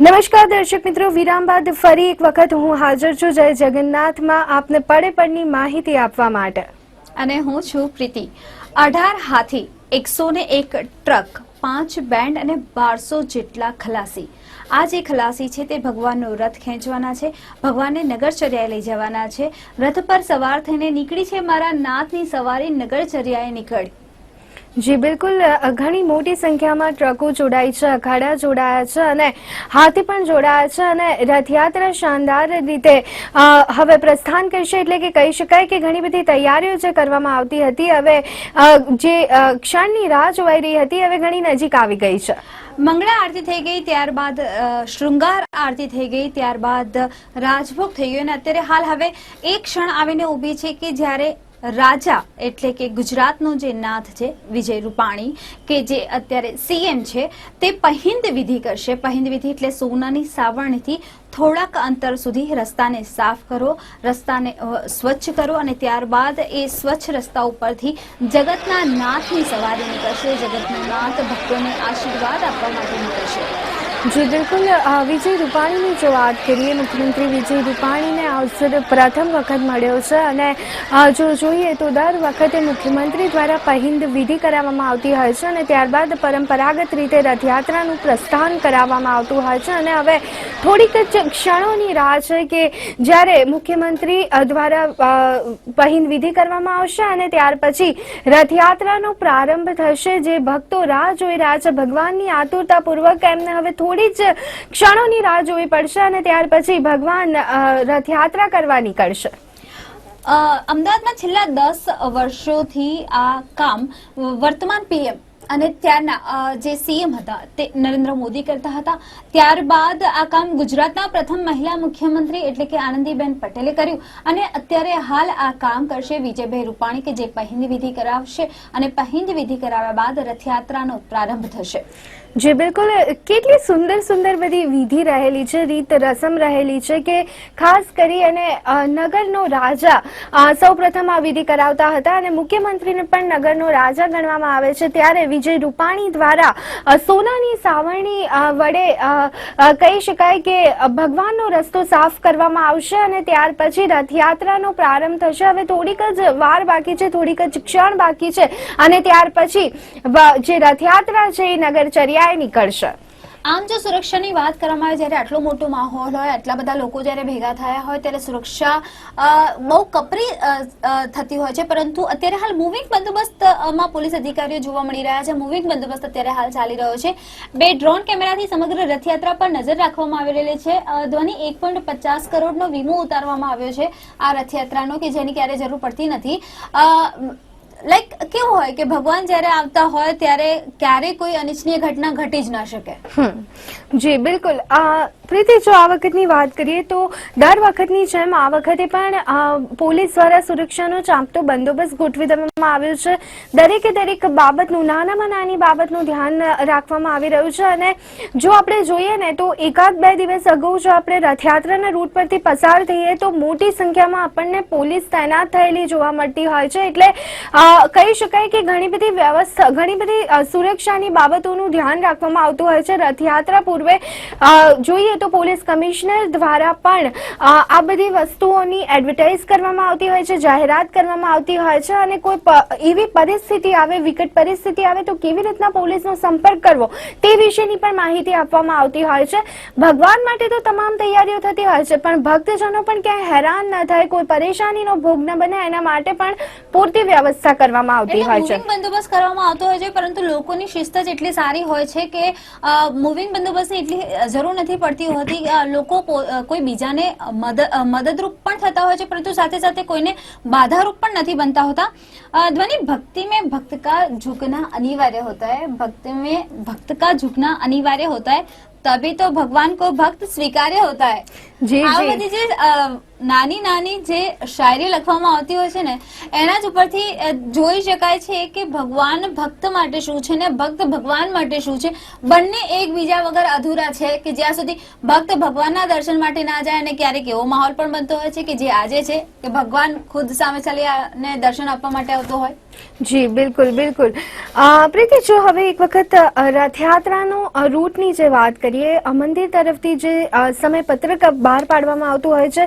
નમસ્કાર દર્શક મિત્રો, વિરામ બાદ ફરી એક વખત હું હાજર છું જય જગન્નાથમાં આપને પડે પડની માહિતી આપવા માટે. અને હું છું પ્રીતિ. 18 હાથી, 101 ટ્રક, 5 બેન્ડ અને 1200 જેટલા ખલાસી. આ જે ખલાસી છે તે ભગવાનનો રથ ખેંચવાના છે, ભગવાનને નગરચર્યાએ લઈ જવાના છે. રથ પર સવાર થઈને નીકળી છે મારા નાથની સવારી નગરચર્યાએ નીકળી. જી બિલકુલ, ઘણી મોટી સંખ્યામાં ટ્રકો જોડાઈ છે, અખાડા જોડાયા છે અને હાથી પણ જોડાયા છે અને રથયાત્રા શાનદાર રીતે હવે પ્રસ્થાન કરશે. એટલે કે કહી શકાય કે ઘણી બધી તૈયારીઓ જે કરવામાં આવતી હતી, હવે જે ક્ષણની રાહ જોવાઈ રહી હતી હવે ઘણી નજીક આવી ગઈ છે. મંગળા આરતી થઈ ગઈ, ત્યારબાદ શૃંગાર આરતી થઈ ગઈ, ત્યારબાદ રાજભોગ થઈ ગયો અને અત્યારે હાલ હવે એક ક્ષણ આવીને ઊભી છે કે જ્યારે રાજા એટલે કે ગુજરાતનો જે નાથ છે વિજય રૂપાણી, કે જે અત્યારે સીએમ છે, તે પહિંદ વિધિ કરશે. પહિંદ વિધિ એટલે સોનાની સાવરણીથી થોડાક અંતર સુધી રસ્તાને સાફ કરો, રસ્તાને સ્વચ્છ કરો અને ત્યારબાદ એ સ્વચ્છ રસ્તા ઉપરથી જગતના નાથની સવારી નીકળશે. જગતના નાથ ભક્તોને આશીર્વાદ આપવા માટે નીકળશે. જી બિલકુલ, વિજય રૂપાણીની જો વાત કરીએ, મુખ્યમંત્રી વિજય રૂપાણીને અવસર પ્રથમ વખત મળ્યો છે અને જો જોઈએ તો દર વખતે મુખ્યમંત્રી દ્વારા પહિંદ વિધિ કરાવવામાં આવતી હોય છે અને ત્યારબાદ પરંપરાગત રીતે રથયાત્રાનું પ્રસ્થાન કરાવવામાં આવતું હોય છે. અને હવે થોડીક જ ક્ષણોની રાહ છે કે જ્યારે મુખ્યમંત્રી દ્વારા પહિંદ વિધિ કરવામાં આવશે અને ત્યાર પછી રથયાત્રાનો પ્રારંભ થશે. જે ભક્તો રાહ જોઈ રહ્યા છે, ભગવાનની આતુરતાપૂર્વક, એમને હવે થોડી જ ક્ષણોની રાહ જોવી પડશે અને ત્યાર પછી ભગવાન રથયાત્રા કરવા નીકળશે. અમદાવાદમાં છેલ્લા 10 વર્ષોથી આ કામ વર્તમાન પીએમ અને ત્યારના જે સીએમ હતા તે નરેન્દ્ર મોદી કરતા હતા. ત્યારબાદ આ કામ ગુજરાતના પ્રથમ મહિલા મુખ્યમંત્રી એટલે કે આનંદીબેન પટેલે કર્યું અને અત્યારે હાલ આ કામ કરશે વિજયભાઈ રૂપાણી, કે જે પહિંદ વિધિ કરાવશે અને પહિંદ વિધિ કરાવ્યા બાદ રથયાત્રાનો પ્રારંભ થશે. જી બિલકુલ, કેટલી સુંદર સુંદર બધી વિધિ રહેલી છે, રીત રસમ રહેલી છે કે ખાસ કરી અને નગરનો રાજા સૌપ્રથમ આ વિધિ કરાવતા હતા અને મુખ્યમંત્રીને પણ નગરનો રાજા ગણવામાં આવે છે. ત્યારે વિજય રૂપાણી દ્વારા સોનાની સાવરણી વડે કહી શકાય કે ભગવાનનો રસ્તો સાફ કરવામાં આવશે અને ત્યાર પછી રથયાત્રાનો પ્રારંભ થશે. હવે થોડીક જ વાર બાકી છે, થોડીક જ ક્ષણ બાકી છે અને ત્યાર પછી જે રથયાત્રા છે એ નગરચર્યા નીકળશે. આમ જો સુરક્ષાની વાત કરવામાં આવે, જ્યારે આટલો મોટો માહોલ હોય, આટલા બધા લોકો જ્યારે ભેગા થયા હોય ત્યારે સુરક્ષા બહુ કપરી થતી હોય છે. પરંતુ અત્યારે હાલ મૂવિંગ બંદોબસ્તમાં પોલીસ અધિકારીઓ જોવા મળી રહ્યા છે. મૂવિંગ બંદોબસ્ત અત્યારે હાલ ચાલી રહ્યો છે. 2 ડ્રોન કેમેરાથી સમગ્ર રથયાત્રા પર નજર રાખવામાં આવી રહેલી છે. ધ્વનિ 1.50 કરોડનો વીમો ઉતારવામાં આવ્યો છે આ રથયાત્રાનો, કે જેની ક્યારે જરૂર પડતી નથી. લાઈક કેવું હોય કે ભગવાન જ્યારે આવતા હોય ત્યારે ક્યારેય કોઈ અનિચ્છનીય ઘટના ઘટી જ ના શકે. જી બિલકુલ, પ્રીતિ, જો આ વખતની વાત કરીએ તો દર વખતની જેમ આ વખતે પણ પોલીસ દ્વારા સુરક્ષાનો ચાંપતો બંદોબસ્ત ગોઠવી દેવામાં આવ્યો છે. દરેક બાબતનું, નાનામાં નાની બાબતનું ધ્યાન રાખવામાં આવી રહ્યું છે. અને જો આપણે જોઈએ ને તો 1-2 દિવસ અગાઉ જો આપણે રથયાત્રાના રૂટ પરથી પસાર થઈએ તો મોટી સંખ્યામાં આપણને પોલીસ તૈનાત થયેલી જોવા મળતી હોય છે. એટલે કહી શકાય કે ઘણી બધી વ્યવસ્થા, ઘણી બધી સુરક્ષાની બાબતોનું ધ્યાન રાખવામાં આવતું હોય છે. રથયાત્રા પૂર્વે જોઈએ તો પોલીસ કમિશનર દ્વારા પણ આ બધી વસ્તુઓની એડવર્ટાઇઝ કરવામાં આવતી હોય છે, જાહેરાત કરવામાં આવતી હોય છે અને કોઈ એવી પરિસ્થિતિ આવે, વિકટ પરિસ્થિતિ આવે તો કેવી રીતના પોલીસનો સંપર્ક કરવો તે વિશેની પણ માહિતી આપવામાં આવતી હોય છે. ભગવાન માટે તો તમામ તૈયારીઓ થતી હોય છે, પણ ભક્તજનો પણ ક્યાંય હેરાન ન થાય, કોઈ પરેશાનીનો ભોગ ન બને, એના માટે પણ પૂરતી વ્યવસ્થા કરવામાં આવતી હોય છે. બંદોબસ્ત કરવામાં આવતો હોય છે, પરંતુ લોકોની શિસ્ત જ એટલી સારી હોય છે કે મૂવિંગ બંદોબસ્તની એટલી જરૂર નથી પડતી હોતી. લોકો કોઈ બીજાને મદદરૂપ પણ થતા હોય છે, પરંતુ સાથે સાથે કોઈને બાધારૂપ પણ નથી બનતા હોતા. ध्वनि भक्ति में भक्त का झुकना अनिवार्य होता है, भक्ति में भक्त का झुकना अनिवार्य होता है, तभी तो भगवान को भक्त स्वीकार्य होता है. આ બધી જે નાની નાની જે શાયરી લખવામાં આવતી હોય છે ને, એના જ ઉપરથી જોઈ શકાય છે કે ભગવાન ભક્ત માટે શું છે ને ભક્ત ભગવાન માટે શું છે. બંને એકબીજા વગર અધૂરા છે, કે જ્યાં સુધી ભક્ત ભગવાનના દર્શન માટે ના જાય અને ક્યારેક એવો માહોલ પણ બનતો હોય છે કે જે આજે છે કે ભગવાન ખુદ સામે ચાલીને દર્શન આપવા માટે આવતો હોય. જી બિલકુલ બિલકુલ. પ્રીતિ, જો હવે એક વખત રથયાત્રાનો રૂટની જે વાત કરીએ કરીએ, મંદિર તરફથી જે સમયપત્રક બહાર પાડવામાં આવતું હોય છે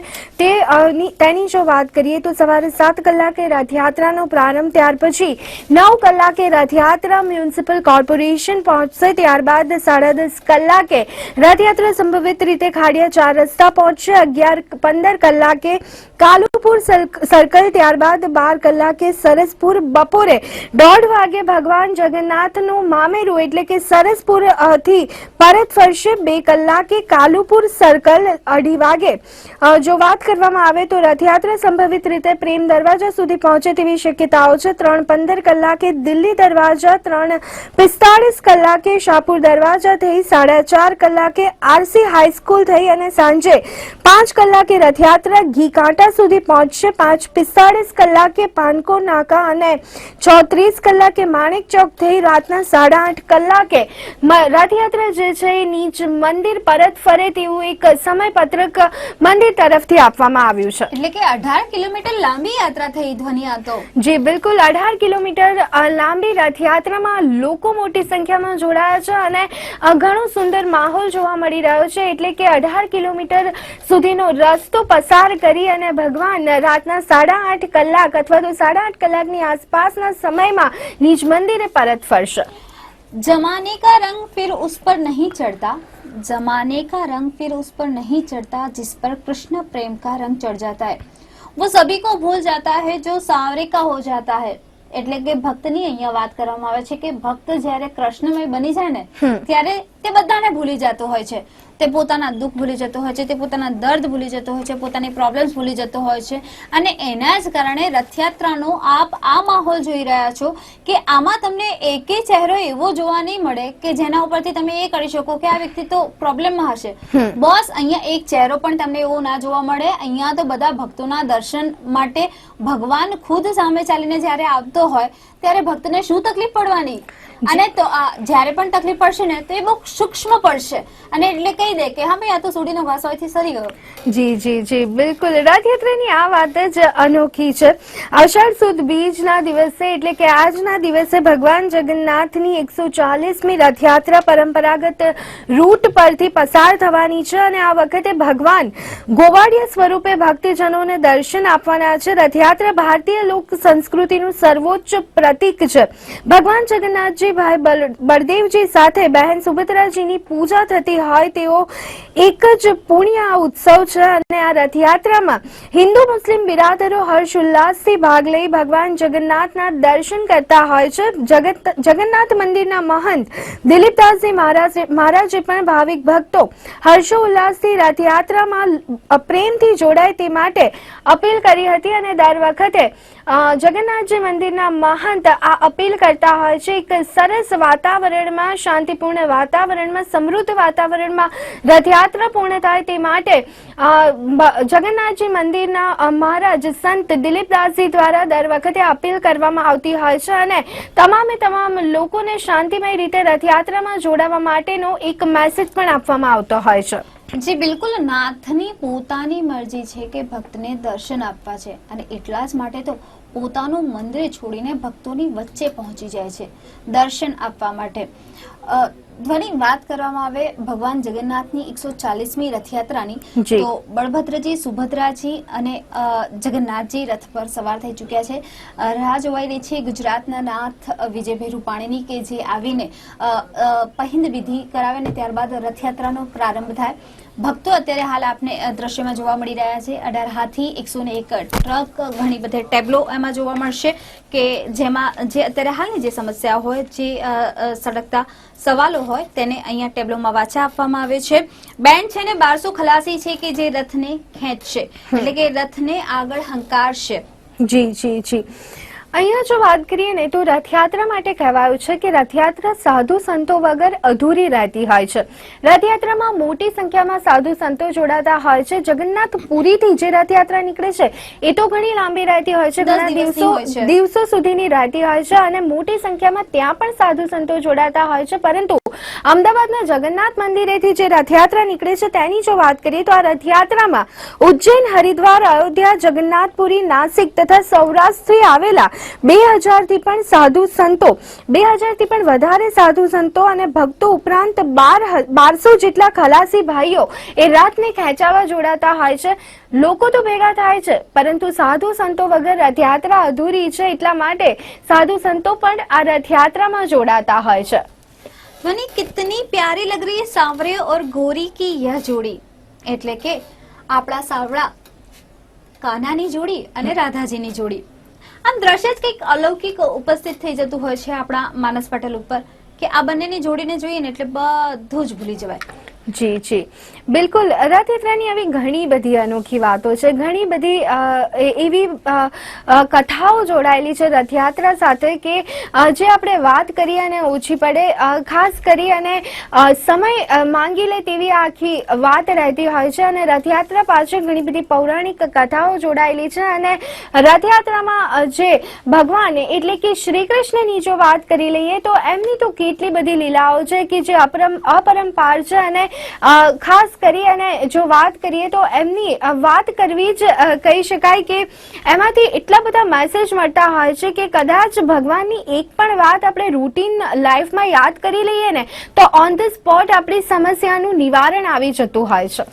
તેની જો વાત કરીએ તો સવારે 7 કલાકે રથયાત્રાનો પ્રારંભ, ત્યાર પછી 9 કલાકે રથયાત્રા મ્યુનિસિપલ કોર્પોરેશન પહોંચશે, ત્યારબાદ 10:30 કલાકે રથયાત્રા સંભવિત રીતે ખાડિયા 4 રસ્તા પહોંચશે, 11:15 કલાકે કાલુપુર સર્કલ, ત્યારબાદ 12 કલાકે સરસપુર, બપોરે 1:30 વાગે ભગવાન જગન્નાથનું મામેરું એટલે કે સરસપુર થી પરત ફરશે, 2 કલાકે કાલુપુર સર્કલ, 2:30 વાગે જો વાત કરવામાં આવે તો રથયાત્રા સંભવિત રીતે પ્રેમ દરવાજા સુધી પહોંચે તેવી શક્યતાઓ છે, 3:15 કલાકે દિલ્હી દરવાજા, 3:45 કલાકે શાહપુર દરવાજા થઈ, 4:30 કલાકે આરસી હાઈસ્કૂલ થઈ અને સાંજે 5 કલાકે રથયાત્રા ઘી કાંટા સુધી પહોંચશે, 5:45 કલાકે પાનકો નાકા અને 6:30 કલાકે માણેક ચોક થઈ રાતના 8:30 કલાકે રથયાત્રા જે છે એ નીચ મંદિર પરત ફરે તેવું એક સમયપત્રક મંદિર તરફથી આપવામાં આવ્યું છે. એટલે કે 18 કિલોમીટર લાંબી યાત્રા થઈ ધ્વની આ તો. જી બિલકુલ, 18 કિલોમીટર લાંબી રથયાત્રામાં લોકો મોટી સંખ્યામાં જોડાયા છે અને ઘણો સુંદર માહોલ જોવા મળી રહ્યો છે. એટલે કે 18 કિલોમીટર સુધીનો રસ્તો પસાર કરી અને ભગવાન રાતના 8:30 કલાક અથવા તો 8:30 કલાકની આસપાસના સમયમાં નિજ મંદિરે પરત ફરશે. जमाने का रंग फिर उस पर नहीं चढ़ता, जमाने का रंग फिर उस पर नहीं चढ़ता, जिस पर कृष्ण प्रेम का रंग चढ़ जाता है वो सभी को भूल जाता है जो सांवरे का हो जाता है. એટલે કે ભક્તની અહીંયા વાત કરવામાં આવે છે કે ભક્ત જ્યારે કૃષ્ણમય બની જાય ને ત્યારે તે બધાને ભૂલી જતો હોય છે. તે પોતાના દુઃખ ભૂલી જતો હોય છે, તે પોતાના દર્દ ભૂલી જતો હોય છે, પોતાની પ્રોબ્લેમ્સ ભૂલી જતો હોય છે અને એના જ કારણે રથયાત્રાનો આપ આ માહોલ જોઈ રહ્યા છો કે આમાં તમને એકે ચહેરો એવો જોવા નહીં મળે કે જેના ઉપરથી તમે એ કરી શકો કે આ વ્યક્તિ તો પ્રોબ્લેમમાં હશે. બસ અહીંયા એક ચહેરો પણ તમને એવો ના જોવા મળે. અહીંયા તો બધા ભક્તોના દર્શન માટે ભગવાન ખુદ સામે ચાલીને જ્યારે આવતો હોય ત્યારે ભક્તને શું તકલીફ પડવાની અને તો જ્યારે પણ તકલીફ પડશે ને તો એ બહુ સૂક્ષ્મ પડશે અને એટલે કહી દે કે હા ભાઈ આ તો સુડીનો ઘાસ હોયથી સરી ગયો. જી જી જી બિલકુલ, રથયાત્રાની આ વાત જ અનોખી છે. અષાઢ સુદ બીજના દિવસે એટલે કે આજના દિવસે ભગવાન જગન્નાથની 140મી રથયાત્રા પરંપરાગત રૂટ પરથી પસાર થવાની છે અને આ વખતે ભગવાન ગોવાળિયા સ્વરૂપે ભક્તજનોને દર્શન આપવાના છે. રથયાત્રા ભારતીય લોક સંસ્કૃતિનું સર્વોચ્ચ પ્રતીક છે. ભગવાન જગન્નાથજી ભાઈ બળદેવજી સાથે બહેન સુભદ્રાજીની પૂજા થતી હોય તેવો એક જ પુણ્ય ઉત્સવ છે અને આ રથયાત્રામાં હિન્દુ મુસ્લિમ બિરાદરો હર્ષ ઉલ્લાસથી ભાગ લઈ ભગવાન જગન્નાથના દર્શન કરતા હોય છે. જગન્નાથ મંદિરના મહંત દિલીપદાસજી મહારાજે પણ ભાવિક ભક્તો હર્ષો ઉલ્લાસથી રથયાત્રામાં પ્રેમથી જોડાય તે માટે અપીલ કરી હતી અને દર વખતે જગન્નાથજી મંદિરના મહંત આ અપીલ કરતા હોય છે એક સરસ વાતાવરણમાં, શાંતિપૂર્ણ વાતાવરણમાં, સમૃદ્ધ વાતાવરણમાં રથયાત્રા પૂર્ણ થાય તે માટે જગન્નાથજી મંદિરના મહારાજ સંત દિલીપદાસજી દ્વારા દર વખતે અપીલ કરવામાં આવતી હોય છે અને તમામ લોકોને શાંતિમય રીતે રથયાત્રામાં જોડાવા માટેનો એક મેસેજ પણ આપવામાં આવતો હોય છે. જી બિલકુલ, નાથની પોતાની મરજી છે કે ભક્તને દર્શન આપવા છે અને એટલા જ માટે તો પોતાનું મંદિર છોડીને ભક્તોની વચ્ચે પહોંચી જાય છે દર્શન આપવા માટે. ધ્વની વાત કરવામાં આવે ભગવાન જગન્નાથની 140મી રથયાત્રાની તો બળભદ્રજી, સુભદ્રાજી અને જગન્નાથજી રથ પર સવાર થઈ ચૂક્યા છે. રાહ જોવાઈ રહી છે ગુજરાતના નાથ વિજયભાઈ રૂપાણીની કે જે આવીને પહિંદ વિધિ કરાવે ને ત્યારબાદ રથયાત્રાનો પ્રારંભ થાય. ભક્તો અત્યારે હાલ આપને દ્રશ્યમાં જોવા મળી રહ્યા છે. 18 હાથી, 101 ટ્રક, ઘણી બધી ટેબ્લો એમાં જોવા મળશે કે જેમાં જે અત્યારે હાલની જે સમસ્યા હોય, જે સળગતા સવાલો હોય તેને અહીંયા ટેબ્લોમાં વાંચા આપવામાં આવે છે. બેન્ડ છે ને 1200 ખલાસી છે કે જે રથને ખેંચશે એટલે કે રથને આગળ હંકારશે. જી જી જી અહીંયા જો વાત કરીએ ને તો રથયાત્રા માટે કહેવાયું છે કે રથયાત્રા સાધુ સંતો વગર અધૂરી રહેતી હોય છે. રથયાત્રામાં મોટી સંખ્યામાં સાધુ સંતો જોડાતા હોય છે. જગન્નાથ પુરીથી જે રથયાત્રા નીકળે છે એ તો ઘણી લાંબી રહેતી હોય છે, ઘણા દિવસો સુધીની રહેતી હોય છે અને મોટી સંખ્યામાં ત્યાં પણ સાધુ સંતો જોડાતા હોય છે. પરંતુ અમદાવાદના જગન્નાથ મંદિરેથી જે રથયાત્રા નીકળે છે તેની જો વાત કરીએ તો આ રથયાત્રામાં ઉજ્જૈન, હરિદ્વાર, અયોધ્યા, જગન્નાથપુરી, નાસિક તથા સૌરાષ્ટ્રથી આવેલા 2000થી પણ સાધુ સંતો, 2000થી પણ વધારે સાધુ સંતો અને ભક્તો ઉપરાંત 1200 જેટલા ખલાસી ભાઈઓ એ રથને ખેંચાવા જોડાતા હોય છે. લોકો તો ભેગા થાય છે પરંતુ સાધુ સંતો વગર રથયાત્રા અધૂરી છે, એટલા માટે સાધુ સંતો પણ આ રથયાત્રામાં જોડાતા હોય છે. ધ્વનિ, કિતની પ્યારી લગ રહી है सांवरे और गोरी की यह जोड़ी, એટલે કે આપણા સાવળા કાનાની જોડી અને રાધાજીની જોડી. આમ દ્રશ્ય જ કંઈક અલૌકિક ઉપસ્થિત થઈ જતું હોય છે આપણા માનસ પટલ ઉપર કે આ બંનેની જોડીને જોઈએ ને એટલે બધું જ ભૂલી જવાય. જી જી બિલકુલ. રથયાત્રાની આવી ઘણી બધી અનોખી વાતો છે, ઘણી બધી એવી કથાઓ જોડાયેલી છે રથયાત્રા સાથે કે જે આપણે વાત કરીએ અને ઓછી પડે. ખાસ કરી અને સમય માંગી લે તેવી આખી વાત રહેતી હોય છે અને રથયાત્રા પાછળ ઘણી બધી પૌરાણિક કથાઓ જોડાયેલી છે. અને રથયાત્રામાં જે ભગવાન એટલે કે શ્રી કૃષ્ણની જો વાત કરી લઈએ તો એમની તો કેટલી બધી લીલાઓ છે કે જે અપરંપાર છે. અને ખાસ કરી અને જો વાત કરીએ તો એમની વાત કરવી જ કહી શકાય કે એમાંથી એટલા બધા મેસેજ મળતા હોય છે કે કદાચ ભગવાનની એક પણ વાત આપણે રૂટીન લાઈફમાં યાદ કરી લઈએ ને તો ઓન ધ સ્પોટ આપણી સમસ્યાનું નિવારણ આવી જતું હોય છે.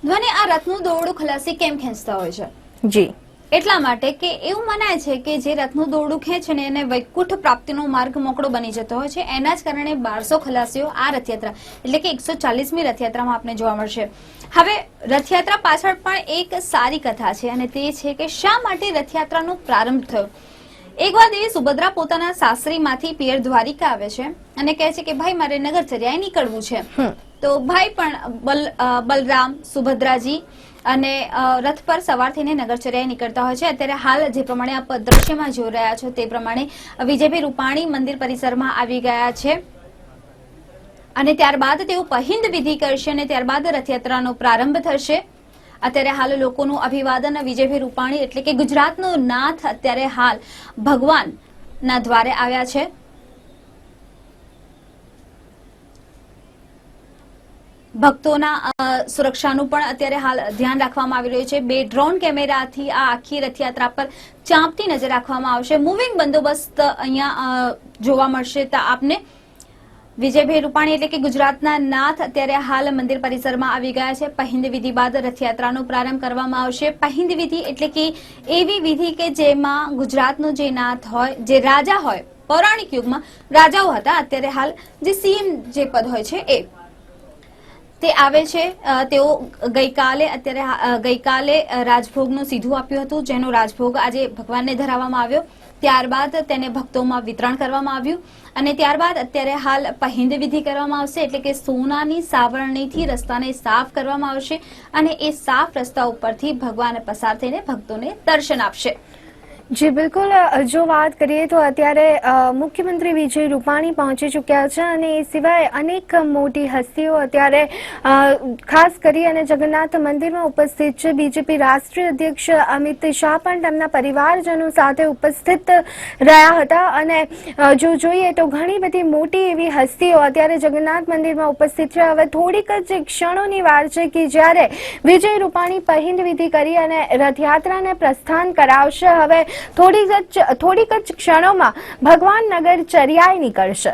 ધ્વનિ, આ રથનું દોરડું ખલાસી કેમ ખેંચતા હોય છે? જી, એટલા માટે કે એવું મનાય છે કે જે રથનું દોરડું ખેંચે ને એને વૈકુંઠ પ્રાપ્તિનો માર્ગ મોકળો બની જતો હોય છે. એના જ કારણે 1200 ખલાસીઓ આ રથયાત્રા એટલે કે 140મી રથયાત્રામાં આપને જોવા મળશે. હવે રથયાત્રા પાછળ પણ એક સારી કથા છે અને તે છે કે શા માટે રથયાત્રાનો પ્રારંભ થયો. એક વાર દેવી સુભદ્રા પોતાના સાસરીમાંથી પિયર દ્વારિકા આવે છે અને કહે છે કે ભાઈ મારે નગરચર્યાએ નીકળવું છે. તો ભાઈ પણ બલરામ, સુભદ્રાજી અને રથ પર સવાર થઈને નગરચર્યાએ નીકળતા હોય છે. અત્યારે હાલ જે પ્રમાણે આપ દ્રશ્યમાં જોઈ રહ્યા છો તે પ્રમાણે વિજયભાઈ રૂપાણી મંદિર પરિસરમાં આવી ગયા છે અને ત્યારબાદ તેઓ પહિંદ વિધિ કરશે અને ત્યારબાદ રથયાત્રાનો પ્રારંભ થશે. અત્યારે હાલ લોકોનું અભિવાદન વિજયભાઈ રૂપાણી એટલે કે ગુજરાતનો નાથ અત્યારે હાલ ભગવાનના દ્વારે આવ્યા છે. ભક્તોના સુરક્ષાનું પણ અત્યારે હાલ ધ્યાન રાખવામાં આવી રહ્યું છે. 2 ડ્રોન કેમેરાથી આ આખી રથયાત્રા પર ચાંપતી નજર રાખવામાં આવશે. મૂવિંગ બંદોબસ્ત અહીંયા જોવા મળશે. તો આપને વિજયભાઈ રૂપાણી એટલે કે ગુજરાતના નાથ અત્યારે હાલ મંદિર પરિસરમાં આવી ગયા છે. પહિંદ વિધિ બાદ રથયાત્રાનો પ્રારંભ કરવામાં આવશે. પહિંદ વિધિ એટલે કે એવી વિધિ કે જેમાં ગુજરાતનો જે નાથ હોય, જે રાજા હોય, પૌરાણિક યુગમાં રાજાઓ હતા, અત્યારે હાલ જે સીએમ જે પદ હોય છે તે આવે છે. તેઓ ગઈકાલે રાજભોગનું સીધું આપ્યું હતું, જેનો રાજભોગ આજે ભગવાનને ધરાવવામાં આવ્યો. ત્યારબાદ તેને ભક્તોમાં વિતરણ કરવામાં આવ્યું અને ત્યારબાદ અત્યારે હાલ પહિંદ વિધિ કરવામાં આવશે એટલે કે સોનાની સાવરણીથી રસ્તાને સાફ કરવામાં આવશે અને એ સાફ રસ્તા ઉપરથી ભગવાન પસાર થઈને ભક્તોને દર્શન આપશે. જી બિલકુલ. જો વાત કરીએ તો અત્યારે મુખ્યમંત્રી વિજય રૂપાણી પહોંચી ચૂક્યા છે અને એ સિવાય અનેક મોટી હસ્તીઓ અત્યારે ખાસ કરી અને જગન્નાથ મંદિરમાં ઉપસ્થિત છે. બીજેપી રાષ્ટ્રીય અધ્યક્ષ અમિત શાહ પણ તેમના પરિવારજનો સાથે ઉપસ્થિત રહ્યા હતા અને જો જોઈએ તો ઘણી બધી મોટી એવી હસ્તીઓ અત્યારે જગન્નાથ મંદિરમાં ઉપસ્થિત છે. હવે થોડીક જ ક્ષણોની વાર છે કે જ્યારે વિજય રૂપાણી પહિંદ વિધિ કરી અને રથયાત્રાને પ્રસ્થાન કરાવશે. હવે થોડીક જ ક્ષણોમાં ભગવાન નગરચર્યાએ નીકળશે.